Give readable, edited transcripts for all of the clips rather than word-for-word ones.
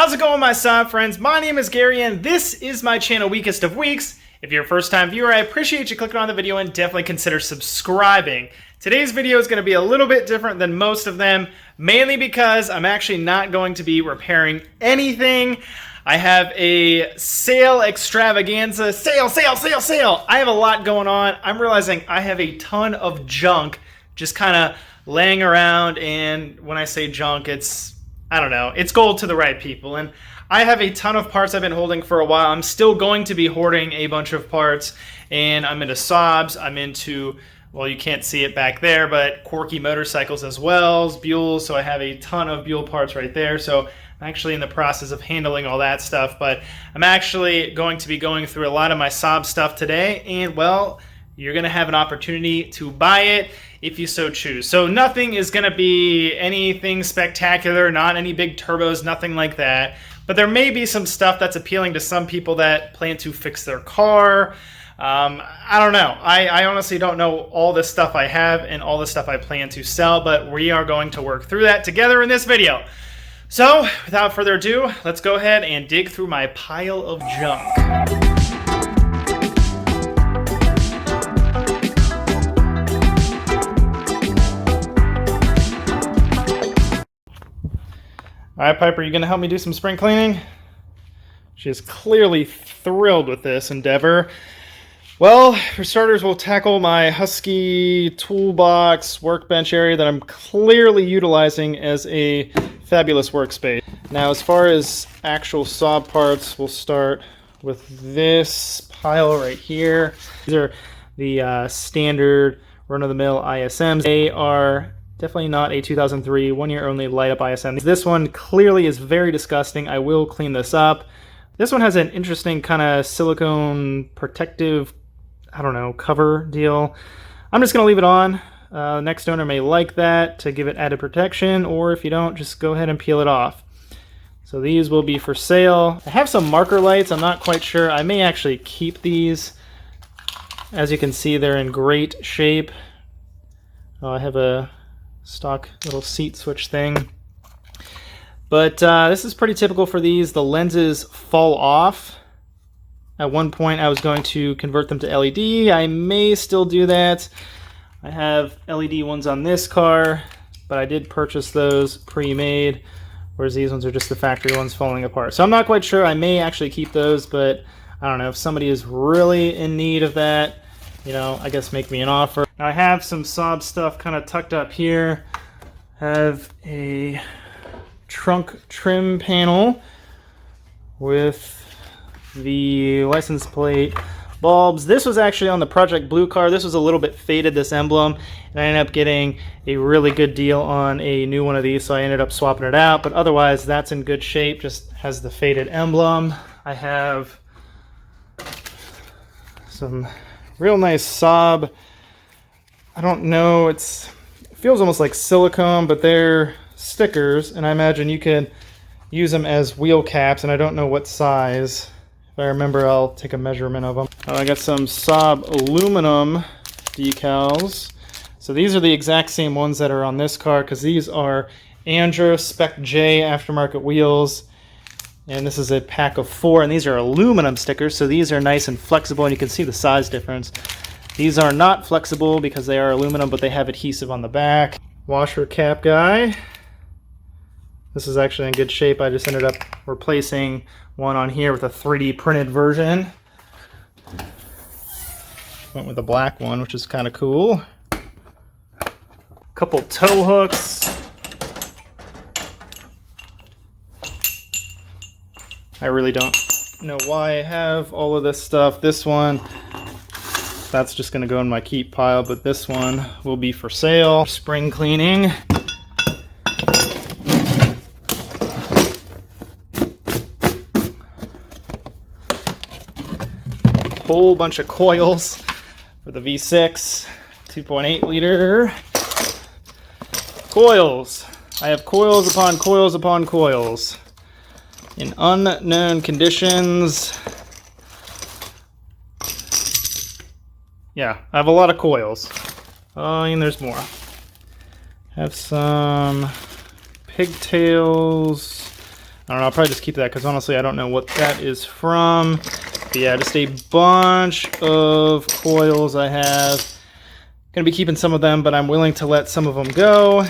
How's it going, my Saab friends? My name is Gary and this is my channel, Weakest of Weeks. If you're a first-time viewer, I appreciate you clicking on the video and definitely consider subscribing. Today's video is going to be a little bit different than most of them, mainly because I'm actually not going to be repairing anything. I have a sale extravaganza, sale! I have a lot going on. I'm realizing I have a ton of junk just kind of laying around, and when I say junk, I don't know, it's gold to the right people. And I have a ton of parts I've been holding for a while. I'm still going to be hoarding a bunch of parts, and I'm into Saabs, I'm into, well, you can't see it back there, but quirky motorcycles as well, Buells, so I have a ton of Buell parts right there. So I'm actually in the process of handling all that stuff, but I'm actually going to be going through a lot of my Saab stuff today, and well, you're going to have an opportunity to buy it if you so choose. So nothing is going to be anything spectacular, not any big turbos, nothing like that. But there may be some stuff that's appealing to some people that plan to fix their car. I don't know. I honestly don't know all the stuff I have and all the stuff I plan to sell, but we are going to work through that together in this video. So without further ado, let's go ahead and dig through my pile of junk. All right, Piper, you gonna help me do some spring cleaning? She is clearly thrilled with this endeavor. Well, for starters, we'll tackle my Husky toolbox workbench area that I'm clearly utilizing as a fabulous workspace. Now, as far as actual Saab parts, we'll start with this pile right here. These are the standard run-of-the-mill ISMs. They are definitely not a 2003 one-year only light-up ISM. This one clearly is very disgusting. I will clean this up. This one has an interesting kind of silicone protective, I don't know, cover deal. I'm just going to leave it on. Next owner may like that to give it added protection, or if you don't, just go ahead and peel it off. So these will be for sale. I have some marker lights. I'm not quite sure. I may actually keep these. As you can see, they're in great shape. I have a stock little seat switch thing, but this is pretty typical for these. The lenses fall off. At one point I was going to convert them to LED. I may still do that. I have LED ones on this car, but I did purchase those pre-made, whereas these ones are just the factory ones falling apart. So I'm not quite sure. I may actually keep those, but I don't know, if somebody is really in need of that, you know, I guess make me an offer. Now I have some Saab stuff kind of tucked up here. Have a trunk trim panel with the license plate bulbs. This was actually on the Project Blue car. This was a little bit faded, this emblem, and I ended up getting a really good deal on a new one of these, so I ended up swapping it out. But otherwise, that's in good shape, just has the faded emblem. I have some real nice Saab, I don't know, it feels almost like silicone, but they're stickers, and I imagine you can use them as wheel caps, and I don't know what size. If I remember, I'll take a measurement of them. I got some Saab aluminum decals. So these are the exact same ones that are on this car, because these are Andro Spec J aftermarket wheels. And this is a pack of 4, and these are aluminum stickers, so these are nice and flexible, and you can see the size difference. These are not flexible because they are aluminum, but they have adhesive on the back. Washer cap guy. This is actually in good shape. I just ended up replacing one on here with a 3D printed version. Went with a black one, which is kind of cool. Couple tow hooks. I really don't know why I have all of this stuff. This one, that's just going to go in my keep pile, but this one will be for sale. Spring cleaning. Whole bunch of coils for the V6 2.8 liter. Coils. I have coils upon coils upon coils. In unknown conditions. Yeah, I have a lot of coils. Oh, and there's more. Have some pigtails I don't know, I'll probably just keep that because honestly I don't know what that is from. But yeah, just a bunch of coils I have. Gonna be keeping some of them, but I'm willing to let some of them go.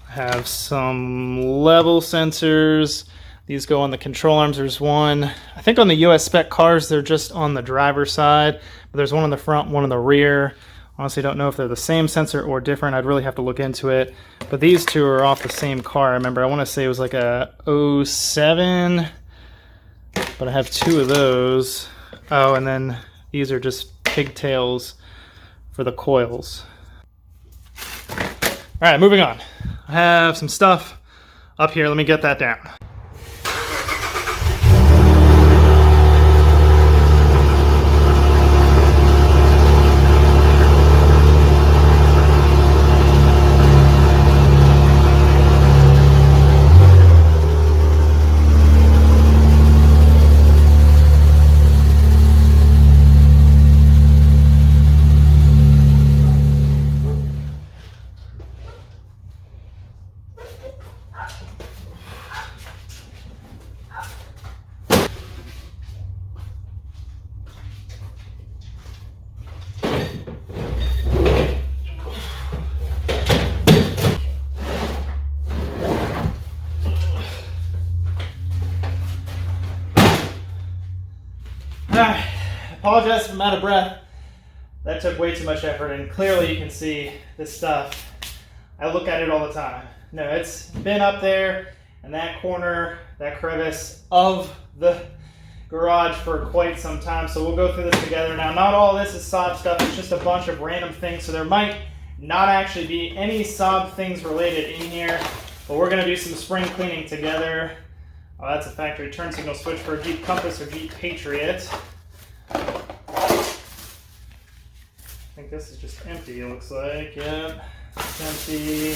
Have some level sensors. These go on the control arms. There's one, I think on the US spec cars, they're just on the driver's side, but there's one on the front, one on the rear. Honestly, don't know if they're the same sensor or different. I'd really have to look into it. But these two are off the same car. I remember, I want to say it was like a '07, but I have two of those. Oh, and then these are just pigtails for the coils. All right, moving on. I have some stuff up here. Let me get that down. I apologize if I'm out of breath. That took way too much effort, and clearly you can see this stuff. I look at it all the time. No, it's been up there in that corner, that crevice of the garage for quite some time, so we'll go through this together. Now, not all this is Saab stuff, it's just a bunch of random things, so there might not actually be any Saab things related in here, but we're gonna do some spring cleaning together. Oh, that's a factory turn signal switch for a Jeep Compass or Jeep Patriot. I think this is just empty, it looks like. Yep, it's empty.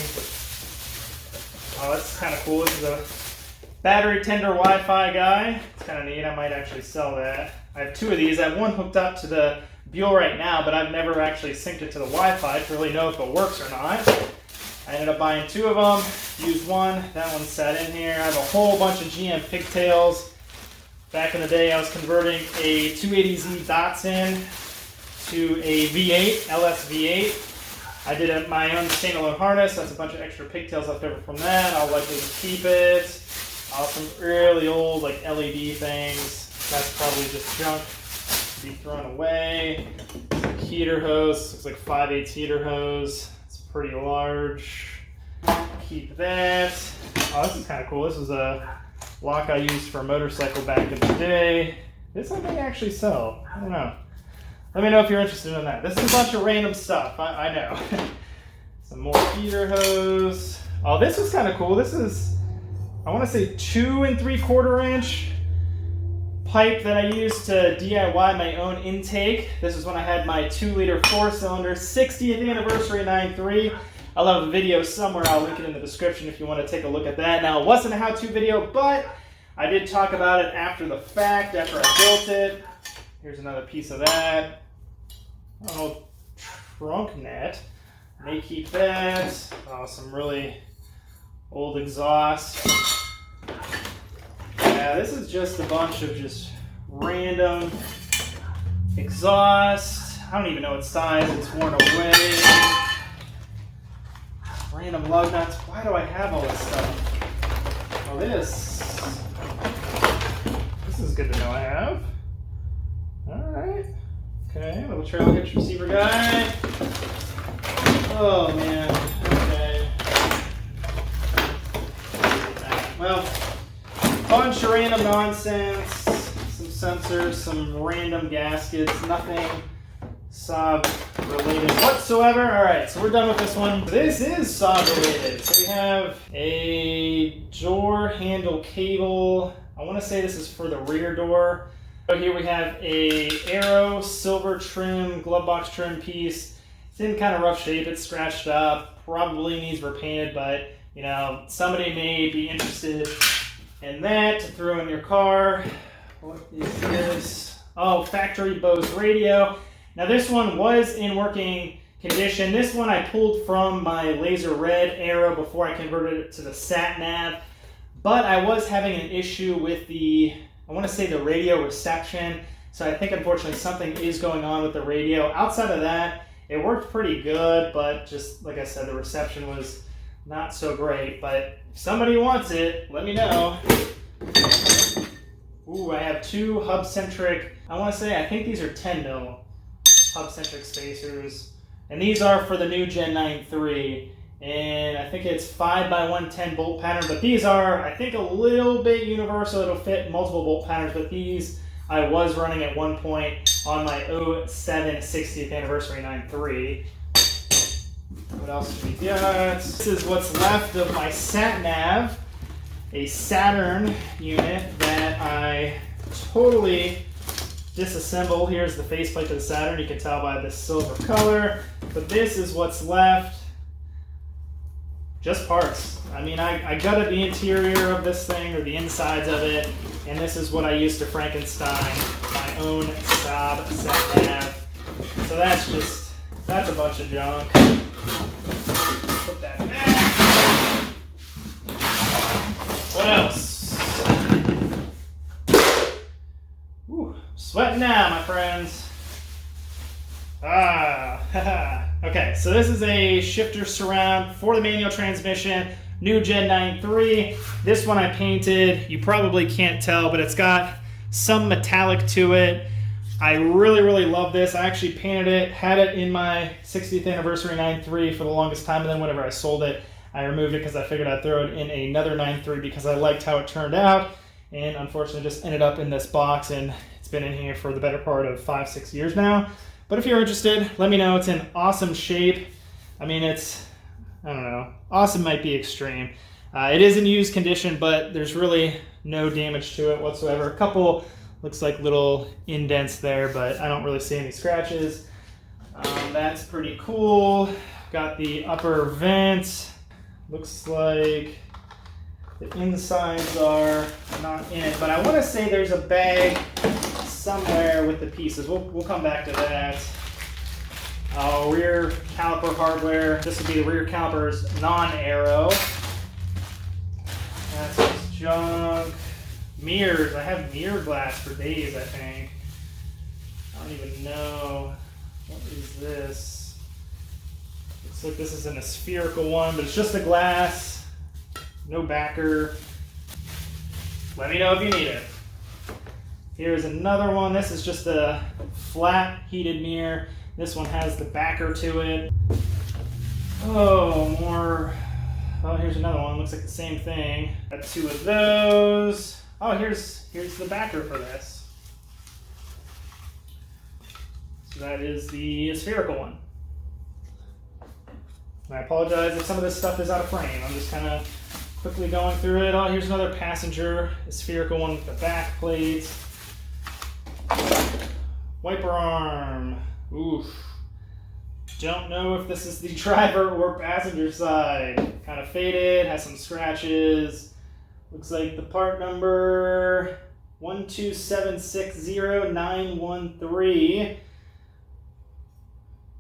Oh, that's kind of cool. This is a battery tender Wi-Fi guy. It's kind of neat. I might actually sell that. I have two of these. I have one hooked up to the Buell right now, but I've never actually synced it to the Wi-Fi to really know if it works or not. I ended up buying two of them, used one, that one sat in here. I have a whole bunch of GM pigtails. Back in the day, I was converting a 280Z Datsun to a V8, LS V8. I did my own standalone harness. That's a bunch of extra pigtails left over from that. I'll likely just keep it. Some really old like LED things. That's probably just junk to be thrown away. Heater hose, looks like 5/8 heater hose. Pretty large. Keep that. Oh, this is kind of cool. This is a lock I used for a motorcycle back in the day. This I may actually sell. I don't know. Let me know if you're interested in that. This is a bunch of random stuff. I know. Some more heater hose. Oh, this is kind of cool. This is, I want to say 2 3/4 inch pipe that I used to DIY my own intake. This is when I had my 2-liter 4-cylinder 60th anniversary 9.3. I'll have a video somewhere. I'll link it in the description if you want to take a look at that. Now, it wasn't a how-to video, but I did talk about it after the fact, after I built it. Here's another piece of that. Oh, trunk net. May keep that. Oh, some really old exhaust. Yeah, this is just a bunch of just random exhaust. I don't even know what size. It's worn away. Random lug nuts. Why do I have all this stuff? Oh, this is good to know I have. All right. Okay, little trail hitch receiver guy. Oh, man. Okay. Well, bunch of random nonsense, some sensors, some random gaskets, nothing Saab related whatsoever. All right, so we're done with this one. This is Saab related. So we have a door handle cable. I want to say this is for the rear door. So here we have a Arrow silver trim, glove box trim piece. It's in kind of rough shape. It's scratched up. Probably needs repainted, but you know, somebody may be interested in that to throw in your car. What is this? Oh, factory Bose radio. Now this one was in working condition. This one I pulled from my laser red arrow before I converted it to the sat nav, but I was having an issue with the, I want to say the radio reception. So I think unfortunately something is going on with the radio. Outside of that, it worked pretty good, but just like I said, the reception was not so great. But if somebody wants it, let me know. Ooh, I have two hub-centric, I want to say, I think these are 10 mil hub-centric spacers. And these are for the new Gen 9.3. And I think it's 5x110 bolt pattern, but these are, I think, a little bit universal. It'll fit multiple bolt patterns, but these I was running at one point on my 07 60th anniversary 9.3. What else do we got? This is what's left of my sat nav, a Saturn unit that I totally disassembled. Here's the faceplate to the Saturn. You can tell by the silver color, but this is what's left. Just parts. I mean, I gutted the interior of this thing, or the insides of it, and this is what I used to Frankenstein my own Saab sat nav. So that's a bunch of junk. Put that back. What else? Ooh, sweating now, my friends. Okay, so this is a shifter surround for the manual transmission, new Gen 9.3. This one I painted. You probably can't tell, but it's got some metallic to it. I really, really love this. I actually painted it, had it in my 60th anniversary 9.3 for the longest time, and then whenever I sold it, I removed it because I figured I'd throw it in another 9.3 because I liked how it turned out, and unfortunately just ended up in this box, and it's been in here for the better part of 5-6 years now. But if you're interested, let me know. It's in awesome shape. I mean, it's, I don't know, awesome might be extreme. It is in used condition, but there's really no damage to it whatsoever. A couple, looks like little indents there, but I don't really see any scratches. That's pretty cool. Got the upper vent. Looks like the insides are not in it, but I want to say there's a bag somewhere with the pieces. We'll come back to that. Rear caliper hardware. This would be the rear caliper's non-aero. That's just junk. Mirrors. I have mirror glass for days, I think. I don't even know. What is this? Looks like this is an aspherical one, but it's just a glass. No backer. Let me know if you need it. Here's another one. This is just a flat heated mirror. This one has the backer to it. Oh, more. Oh, here's another one. Looks like the same thing. Got two of those. Oh, here's the backer for this. So that is the spherical one. And I apologize if some of this stuff is out of frame. I'm just kind of quickly going through it. Oh, here's another passenger, a spherical one with the back plates. Wiper arm. Oof. Don't know if this is the driver or passenger side. Kind of faded, has some scratches. Looks like the part number 12760-913.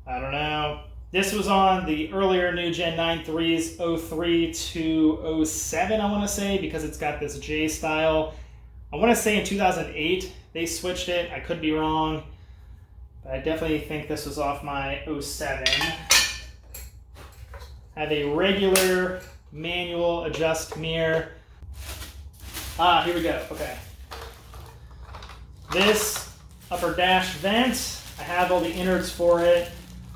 I don't know. This was on the earlier new Gen 9.3s, 03 to 07, I want to say, because it's got this J style. I want to say in 2008 they switched it. I could be wrong, but I definitely think this was off my 07. Have a regular manual adjust mirror. Ah, here we go. Okay. This upper dash vent, I have all the innards for it.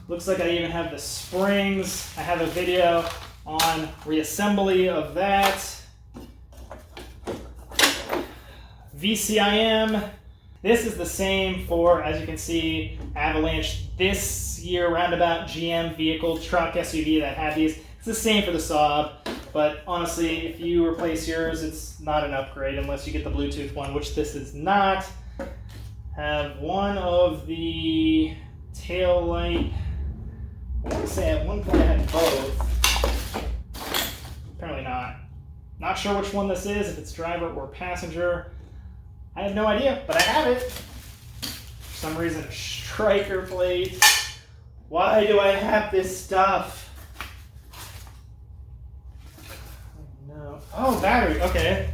Looks like I even have the springs. I have a video on reassembly of that. VCIM. This is the same for, as you can see, Avalanche this year roundabout GM vehicle, truck, SUV that had these. It's the same for the Saab, but honestly, if you replace yours, it's not an upgrade unless you get the Bluetooth one, which this is not. Have one of the tail light. I want to say at one point I had both. Apparently not. Not sure which one this is, if it's driver or passenger. I have no idea, but I have it. For some reason, a striker plate. Why do I have this stuff? No. Oh, battery. Okay.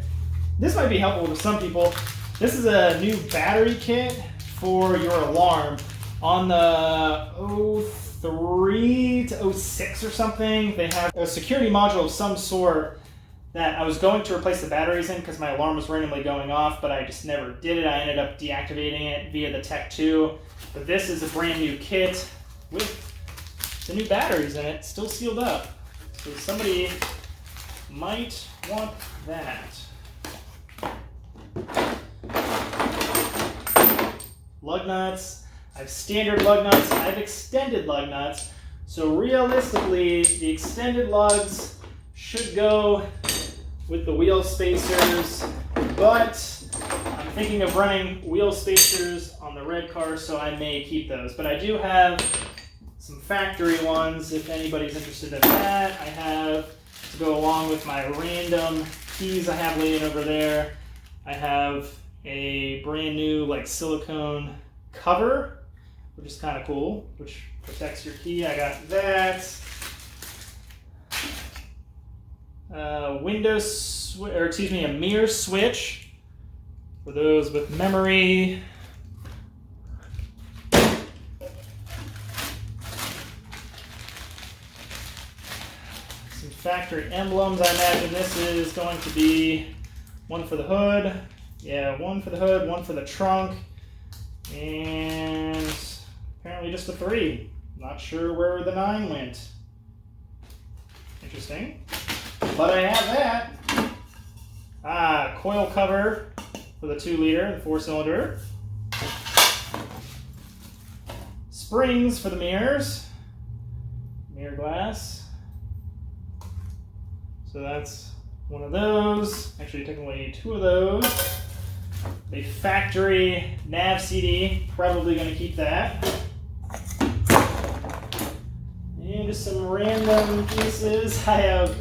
This might be helpful to some people. This is a new battery kit for your alarm. On the 03 to 06 or something, they have a security module of some sort that I was going to replace the batteries in because my alarm was randomly going off, but I just never did it. I ended up deactivating it via the Tech 2. But this is a brand new kit with the new batteries in it, still sealed up. So somebody might want that. Lug nuts. I have standard lug nuts. I have extended lug nuts. So realistically, the extended lugs should go with the wheel spacers, but I'm thinking of running wheel spacers on the red car, so I may keep those. But I do have some factory ones if anybody's interested in that. I have to go along with my random keys I have laying over there. I have a brand new like silicone cover, which is kind of cool, which protects your key. I got that. A mirror switch for those with memory. Some factory emblems. I imagine this is going to be one for the hood. Yeah, one for the hood, one for the trunk, and apparently just a 3. Not sure where the 9 went. Interesting. But I have that. Coil cover for the 2-liter and 4-cylinder. Springs for the mirrors. Mirror glass. So that's one of those. Actually, technically 2 of those. A factory nav CD. Probably going to keep that. And just some random pieces. I have,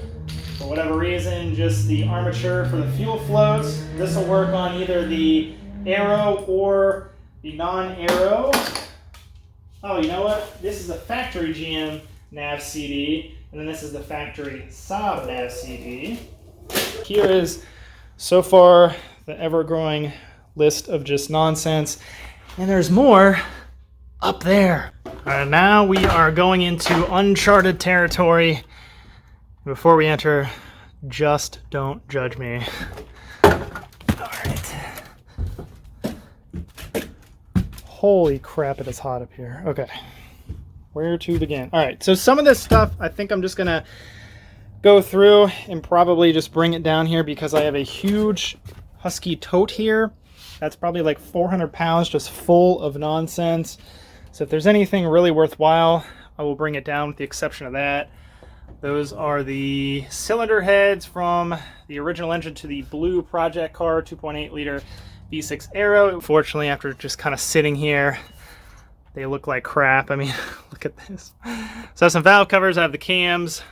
for whatever reason, just the armature for the fuel float. This will work on either the Aero or the non-Aero. Oh, you know what? This is a factory GM nav CD, and then this is the factory Saab nav CD. Here is, so far, the ever-growing list of just nonsense, and there's more up there. Now we are going into uncharted territory. Before we enter, just don't judge me. Alright. Holy crap, it is hot up here. Okay. Where to begin? Alright, so some of this stuff I think I'm just going to go through and probably just bring it down here because I have a huge Husky tote here. That's probably like 400 pounds just full of nonsense. So if there's anything really worthwhile, I will bring it down with the exception of that. Those are the cylinder heads from the original engine to the blue project car, 2.8 liter V6 Aero. Unfortunately, after just kind of sitting here, they look like crap. I mean, look at this. So I have some valve covers. I have the cams.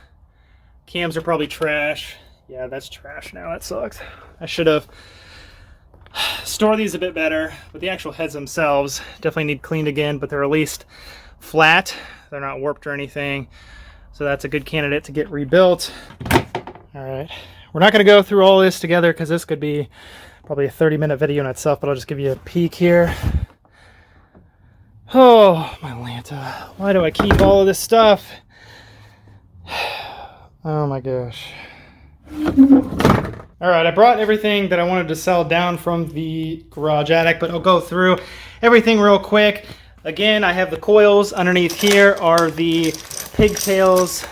Cams are probably trash. Yeah, that's trash now. That sucks. I should have stored these a bit better, but the actual heads themselves definitely need cleaned again, but they're at least flat. They're not warped or anything. So that's a good candidate to get rebuilt. All right. We're not going to go through all this together because this could be probably a 30-minute video in itself, but I'll just give you a peek here. Oh, my Lanta. Why do I keep all of this stuff? Oh my gosh. All right, I brought everything that I wanted to sell down from the garage attic, but I'll go through everything real quick. Again, I have the coils. Underneath here are the pigtails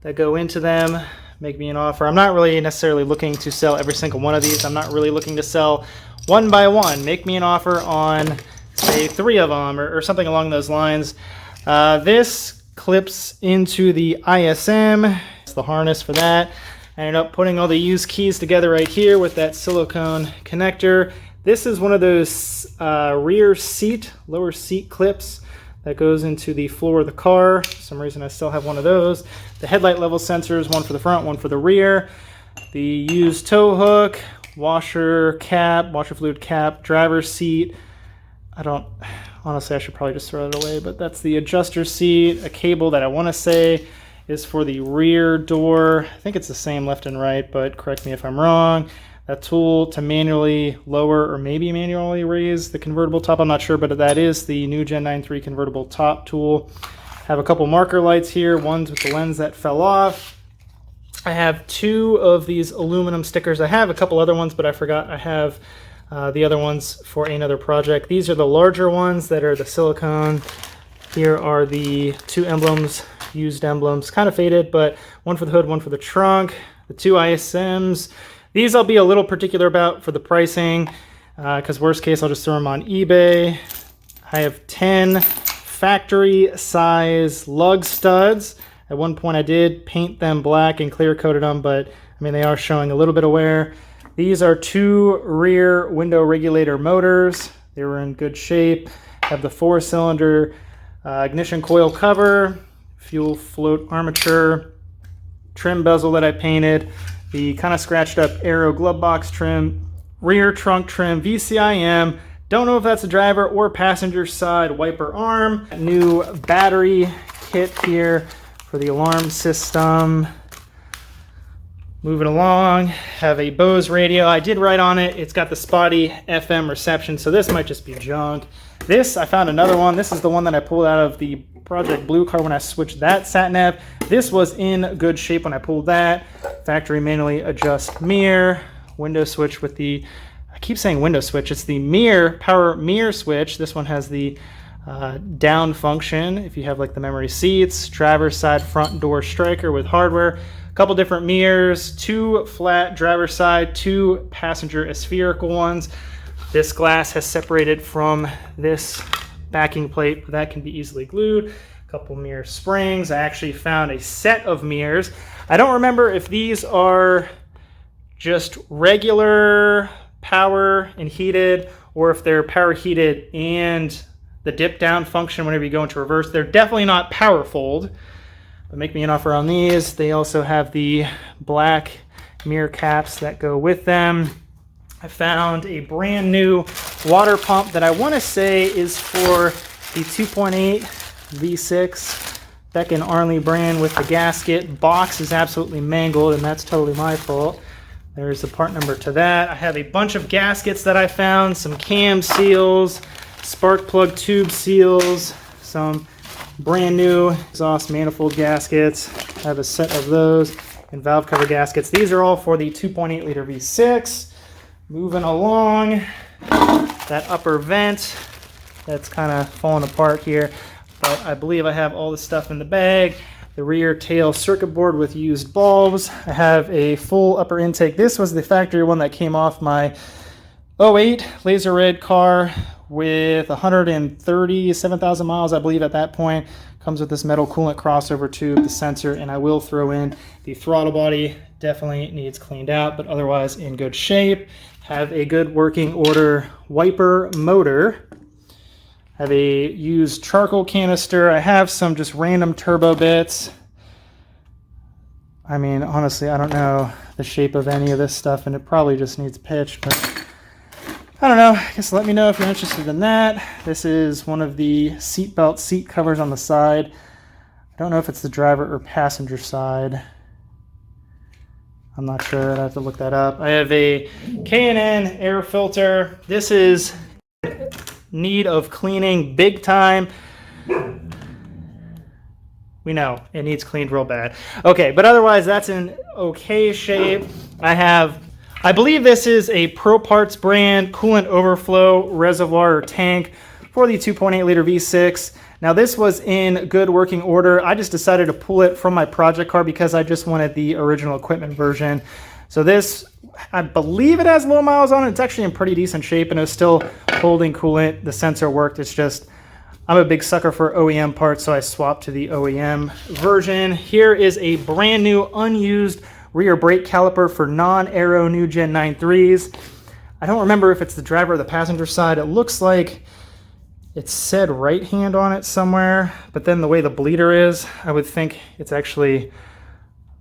that go into them. Make me an offer. I'm not really necessarily looking to sell every single one of these. I'm not really looking to sell one by one. Make me an offer on, say, 3 of them or something along those lines. This clips into the ISM. It's the harness for that. I ended up putting all the used keys together right here with that silicone connector. This is one of those lower seat clips that goes into the floor of the car. For some reason I still have one of those. The headlight level sensors, one for the front, one for the rear. The used tow hook, washer fluid cap, driver's seat. Honestly, I should probably just throw it away, but that's the adjuster seat, a cable that I want to say is for the rear door. I think it's the same left and right, but correct me if I'm wrong. That tool to manually lower or maybe manually raise the convertible top. I'm not sure, but that is the new Gen 9.3 convertible top tool. Have a couple marker lights here, ones with the lens that fell off. I have 2 of these aluminum stickers. I have a couple other ones, but I forgot I have the other ones for another project. These are the larger ones that are the silicone. Here are the 2 emblems, used emblems, kind of faded, but one for the hood, one for the trunk. The 2 ISMs. These I'll be a little particular about for the pricing, because worst case I'll just throw them on eBay. I have 10 factory size lug studs. At one point I did paint them black and clear coated them, but I mean they are showing a little bit of wear. These are 2 rear window regulator motors. They were in good shape. Have the 4-cylinder ignition coil cover, fuel float armature, trim bezel that I painted, the kind of scratched up Aero glove box trim, rear trunk trim, VCIM. Don't know if that's a driver or passenger side wiper arm. New battery kit here for the alarm system. Moving along, have a Bose radio. I did write on it. It's got the spotty FM reception, so this might just be junk. This, I found another one. This is the one that I pulled out of the Project Blue car when I switched that sat nav. This was in good shape when I pulled that. Factory manually adjust mirror, window switch with the, I keep saying window switch, it's the mirror, power mirror switch. This one has the down function if you have like the memory seats, driver's side front door striker with hardware, a couple different mirrors, 2 flat driver's side, 2 passenger aspherical ones. This glass has separated from this backing plate, but that can be easily glued. A couple mirror springs. I actually found a set of mirrors. I don't remember if these are just regular power and heated, or if they're power heated and the dip down function whenever you go into reverse. They're definitely not power fold, but make me an offer on these. They also have the black mirror caps that go with them. I found a brand new water pump that I want to say is for the 2.8 V6 Beck and Arnley brand with the gasket. Box is absolutely mangled, and that's totally my fault. There's the part number to that. I have a bunch of gaskets that I found, some cam seals, spark plug tube seals, some brand new exhaust manifold gaskets. I have a set of those, and valve cover gaskets. These are all for the 2.8 liter V6. Moving along, that upper vent, that's kind of falling apart here, but I believe I have all the stuff in the bag. The rear tail circuit board with used bulbs. I have a full upper intake. This was the factory one that came off my '08 laser red car with 137,000 miles, I believe, at that point. Comes with this metal coolant crossover tube, the sensor, and I will throw in the throttle body. Definitely needs cleaned out, but otherwise in good shape. Have a good working order wiper motor. Have a used charcoal canister. I have some just random turbo bits. I mean, honestly, I don't know the shape of any of this stuff, and it probably just needs pitch, but I don't know. I guess let me know if you're interested in that. This is one of the seatbelt seat covers on the side. I don't know if it's the driver or passenger side. I'm not sure. I'd have to look that up. I have a K&N air filter. This is need of cleaning big time. We know it needs cleaned real bad. Okay, but otherwise that's in okay shape. I believe this is a Pro Parts brand coolant overflow reservoir or tank for the 2.8 liter V6. Now this was in good working order. I just decided to pull it from my project car because I just wanted the original equipment version. So this, I believe it has low miles on it. It's actually in pretty decent shape and it's still holding coolant. The sensor worked. It's just, I'm a big sucker for OEM parts, so I swapped to the OEM version. Here is a brand new unused rear brake caliper for non-aero new Gen 9.3s. I don't remember if it's the driver or the passenger side. It looks like it said right hand on it somewhere, but then the way the bleeder is, I would think it's actually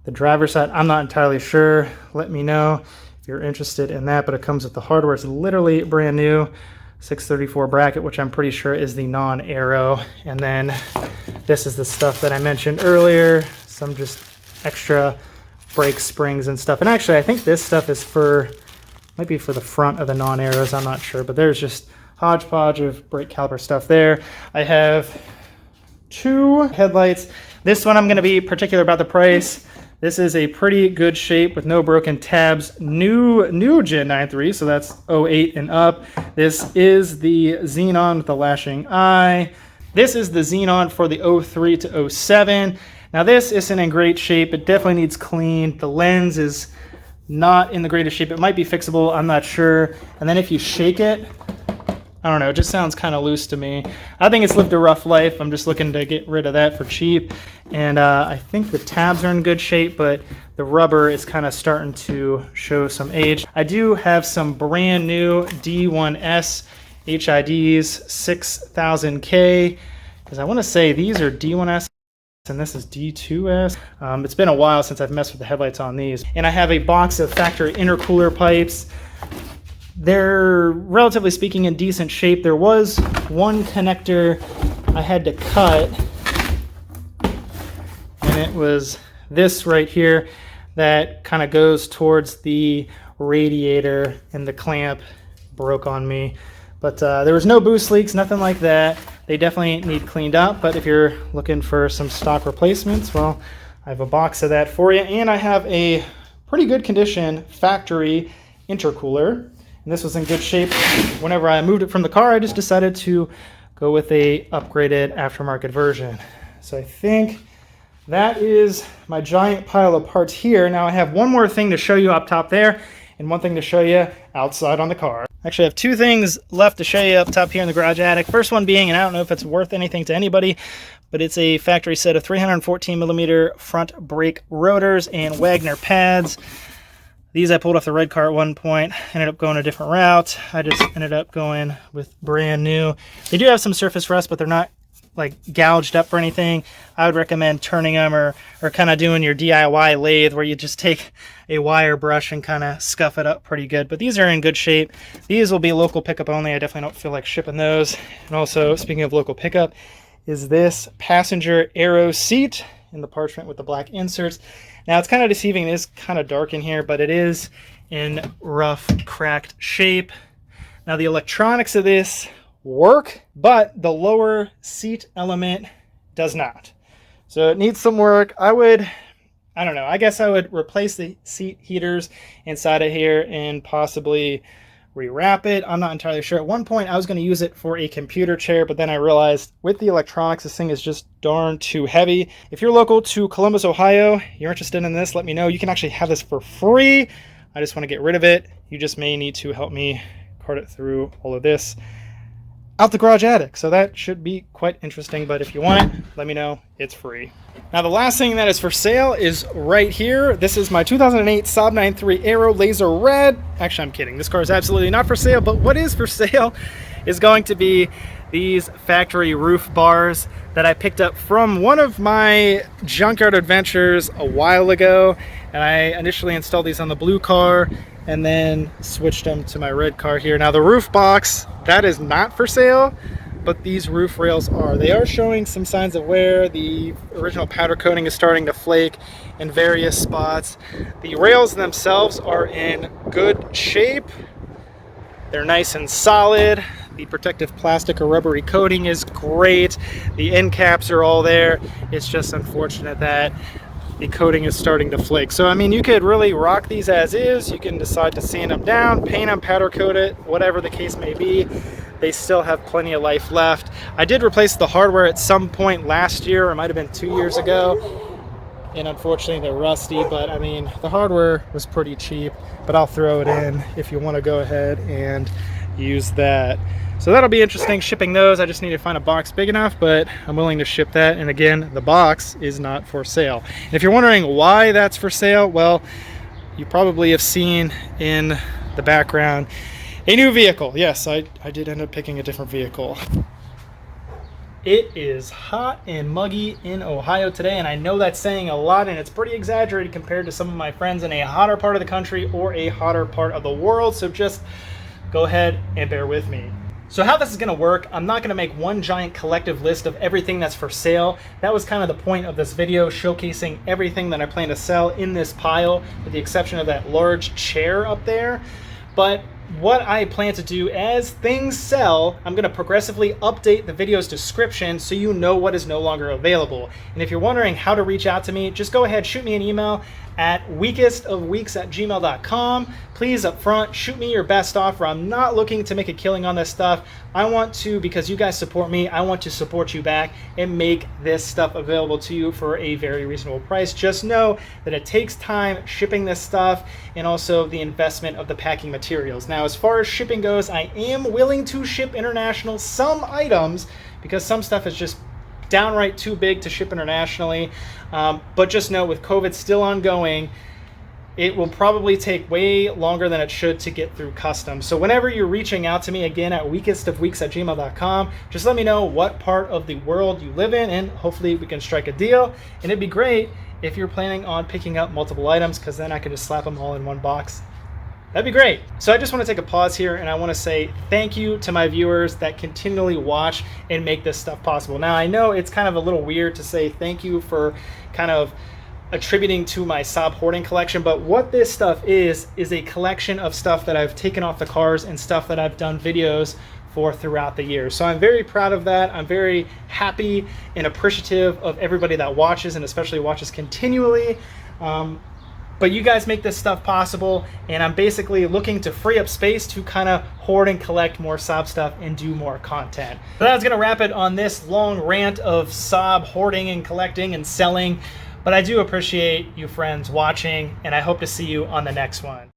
the driver's side. I'm not entirely sure. Let me know if you're interested in that, but it comes with the hardware. It's literally brand new. 634 bracket, which I'm pretty sure is the non-aero. And then this is the stuff that I mentioned earlier, some just extra brake springs and stuff. And actually, I think this stuff is for, might be for the front of the non-aeros, I'm not sure, but there's just hodgepodge of brake caliper stuff there. I have 2 headlights. This one I'm going to be particular about the price. This is a pretty good shape with no broken tabs. New Gen 9.3, so that's 08 and up. This is the Xenon with the lashing eye. This is the Xenon for the 03 to 07. Now this isn't in great shape. It definitely needs cleaned. The lens is not in the greatest shape. It might be fixable, I'm not sure. And then if you shake it, I don't know, it just sounds kind of loose to me. I think it's lived a rough life. I'm just looking to get rid of that for cheap. And I think the tabs are in good shape, but the rubber is kind of starting to show some age. I do have some brand new D1S HIDs 6000K, because I want to say these are D1S and this is D2S. It's been a while since I've messed with the headlights on these. And I have a box of factory intercooler pipes. They're, relatively speaking, in decent shape. There was one connector I had to cut, and it was this right here that kind of goes towards the radiator, and the clamp broke on me. But there was no boost leaks, nothing like that. They definitely need cleaned up, but if you're looking for some stock replacements, well, I have a box of that for you. And I have a pretty good condition factory intercooler. And this was in good shape. Whenever I moved it from the car, I just decided to go with a upgraded aftermarket version. So I think that is my giant pile of parts here. Now I have one more thing to show you up top there, and one thing to show you outside on the car. Actually, I have 2 things left to show you up top here in the garage attic. First one being, and I don't know if it's worth anything to anybody, but it's a factory set of 314mm front brake rotors and Wagner pads. These I pulled off the red car at one point, ended up going a different route. I just ended up going with brand new. They do have some surface rust, but they're not like gouged up or anything. I would recommend turning them or kind of doing your DIY lathe where you just take a wire brush and kind of scuff it up pretty good. But these are in good shape. These will be local pickup only. I definitely don't feel like shipping those. And also, speaking of local pickup, is this passenger aero seat in the parchment with the black inserts. Now it's kind of deceiving. It is kind of dark in here, but it is in rough, cracked shape. Now the electronics of this work, but the lower seat element does not. So it needs some work. I don't know, I guess I would replace the seat heaters inside of here and possibly rewrap it. I'm not entirely sure. At one point I was going to use it for a computer chair, but then I realized with the electronics, this thing is just darn too heavy. If you're local to Columbus, Ohio, you're interested in this, let me know. You can actually have this for free. I just want to get rid of it. You just may need to help me cart it through all of this out the garage attic. So that should be quite interesting, but if you want it, let me know. It's free. Now the last thing that is for sale is right here. This is my 2008 Saab 9.3 Aero Laser Red. Actually, I'm kidding. This car is absolutely not for sale, but what is for sale is going to be these factory roof bars that I picked up from one of my junkyard adventures a while ago. And I initially installed these on the blue car and then switched them to my red car here. Now the roof box, that is not for sale, but these roof rails are. They are showing some signs of wear. The original powder coating is starting to flake in various spots. The rails themselves are in good shape. They're nice and solid. The protective plastic or rubbery coating is great. The end caps are all there. It's just unfortunate that the coating is starting to flake. So I mean, you could really rock these as is. You can decide to sand them down, paint them, powder coat it, whatever the case may be. They still have plenty of life left. I did replace the hardware at some point last year, or it might have been 2 years ago, and unfortunately they're rusty, but I mean, the hardware was pretty cheap, but I'll throw it in if you want to go ahead and use that. So that'll be interesting shipping those. I just need to find a box big enough, but I'm willing to ship that. And again, the box is not for sale. And if you're wondering why that's for sale, well, you probably have seen in the background a new vehicle. Yes, I did end up picking a different vehicle. It is hot and muggy in Ohio today, and I know that's saying a lot, and it's pretty exaggerated compared to some of my friends in a hotter part of the country or a hotter part of the world. So just go ahead and bear with me. So how this is going to work, I'm not going to make one giant collective list of everything that's for sale. That was kind of the point of this video, showcasing everything that I plan to sell in this pile, with the exception of that large chair up there. But what I plan to do as things sell, I'm going to progressively update the video's description so you know what is no longer available. And if you're wondering how to reach out to me, just go ahead, shoot me an email at weakestofweeks@gmail.com. Please up front, shoot me your best offer. I'm not looking to make a killing on this stuff. I want to, because you guys support me, I want to support you back and make this stuff available to you for a very reasonable price. Just know that it takes time shipping this stuff and also the investment of the packing materials. Now, as far as shipping goes, I am willing to ship international some items because some stuff is just downright too big to ship internationally. But just know, with COVID still ongoing, it will probably take way longer than it should to get through customs. So whenever you're reaching out to me, again, at weakestofweeks@gmail.com, just let me know what part of the world you live in, and hopefully we can strike a deal. And it'd be great if you're planning on picking up multiple items, because then I can just slap them all in one box. That'd be great. So I just want to take a pause here, and I want to say thank you to my viewers that continually watch and make this stuff possible. Now, I know it's kind of a little weird to say thank you for kind of attributing to my Saab hoarding collection, but what this stuff is a collection of stuff that I've taken off the cars and stuff that I've done videos for throughout the year. So I'm very proud of that. I'm very happy and appreciative of everybody that watches, and especially watches continually. But you guys make this stuff possible, and I'm basically looking to free up space to kind of hoard and collect more Saab stuff and do more content. So that's going to wrap it on this long rant of Saab hoarding and collecting and selling. But I do appreciate you friends watching, and I hope to see you on the next one.